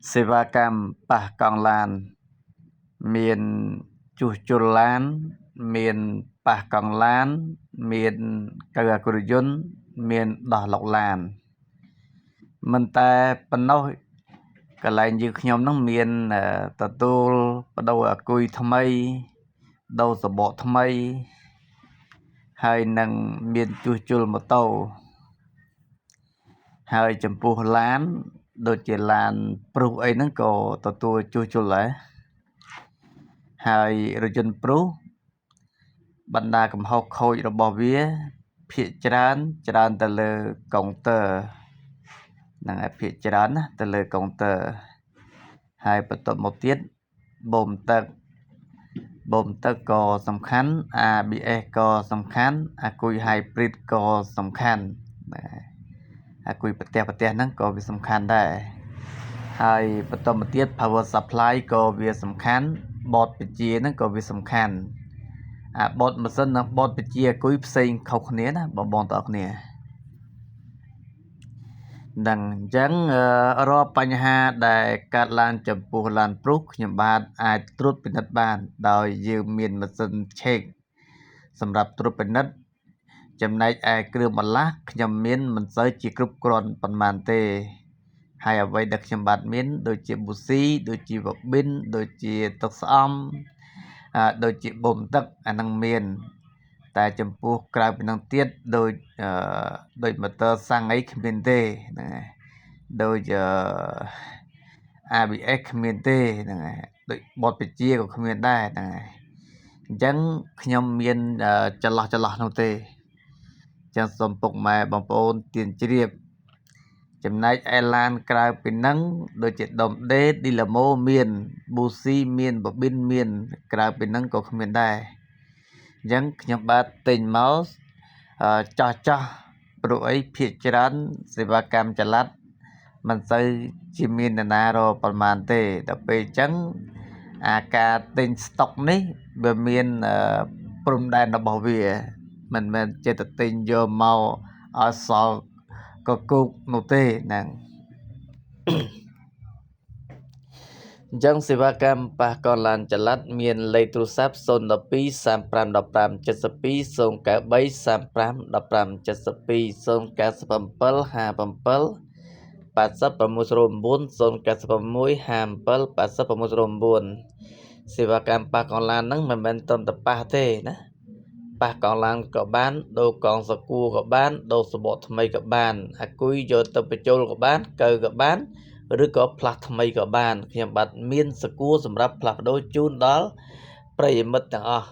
សេវាកម្មប៉ះកង់ឡានមានជួសជុលឡានមានប៉ះកង់ឡានមានកៅអគ្គរយន្តមានដោះឡុកឡានមិនតែប៉ុណ្ណោះកន្លែងយើងខ្ញុំនឹងមានទទួលបដូរអាគុយថ្មីដូរសំបកថ្មីហើយនឹងមានជួសជុលម៉ូតូហើយចំពោះឡានដូចជាឡានព្រុសអីហ្នឹងក៏ទទួលជួសជុលដែរហើយរថយន្តព្រុសបណ្ដាកំហុសខូចរបស់វាភាគច្រើនទៅលើកុងទ័រហ្នឹងហើយភាគច្រើនណាទៅលើកុងទ័រហើយបន្ទាប់មកទៀតបូមទឹកក៏សំខាន់ ABS ក៏សំខាន់អាគុយ hybrid ក៏សំខាន់អាគុយប្រទេសហ្នឹងក៏វាសំខាន់ដែរហើយបន្តមកទៀត power supply ក៏វាសំខាន់បតបញ្ជាហ្នឹងក៏វាសំខាន់បតម៉ាស៊ីននិងបតបញ្ជាអាគុយផ្សេងខុសគ្នាណាបងប្អូនទាំងអស់គ្នាដឹងអញ្ចឹងរាល់បញ្ហាដែលកើតឡើងចំពោះឡានព្រុសខ្ញុំបាទអាចត្រួតពិនិត្យបានដោយយើងមានម៉ាស៊ីនឆេកសម្រាប់ត្រួតពិនិត្យចំណែកឯគ្រឿងបន្លាស់ខ្ញុំមានមិនសូវជាគ្រប់គ្រាន់ប៉ុន្មានទេហើយអ្វីដែលខ្ញុំបាទមានដូចជាប៊ូស៊ីដូចជាវ៉ាប៊ិនដូចជាទឹកស្អំដូចជាបូមទឹកអានឹងមានតែចំពោះក្រៅពីនឹងទៀតដូចម៉ូទ័រសាំងអីគ្មានទេហ្នឹងហើយដូចABS គ្មានទេហ្នឹងហើយដូចបតបញ្ជាក៏គ្មានដែរហ្នឹងហើយអញ្ចឹងខ្ញុំមានចន្លោះនោះទេអញ្ចឹងសូមពុកម៉ែបងប្អូនទានជ្រាបចំណែកឯឡានក្រៅពីហ្នឹងដូចជាដុំដេឌីឡាម៉ូមានប៊ូស៊ីមានបប៊ិនមានក្រៅពីហ្នឹងក៏គ្មានដែរអញ្ចឹងខ្ញុំបាទទិញមកចោះព្រោះអីភាគច្រើនសេវាកម្មចល័តមិនសូវជាមាននរណារប្រមាណទេដល់ពេលអញ្ចឹងការទិញស្តុកនេះវាមានព្រំដែនរបស់វាមិនមែនចេះតែទិញយកមកឲ្យសល់ក៏គូកនោះទេហ្នឹងអញ្ចឹងសេវាកម្មប៉ះកង់ឡានចល័តមានលេខទូរស័ព្ទ012 35 15 72 093 35 15 72 097 57 8609 096 57 8609សេវាកម្មប៉ះកង់ឡានហ្នឹងមិនមែនត្រឹមតែប៉ះទេណាប៉ះកង់ឡានក៏បានដូរកង់សកួរក៏បានដូរសំបកថ្មីក៏បានអាគុយយកទៅបញ្ចូលក៏បានកៅក៏បានឬក៏ផ្លាស់ថ្មីក៏បានខ្ញុំបាទមានសកួរសម្រាប់ផ្លាស់ប្ដូរជូនដល់ប្រិយមិត្តទាំងអស់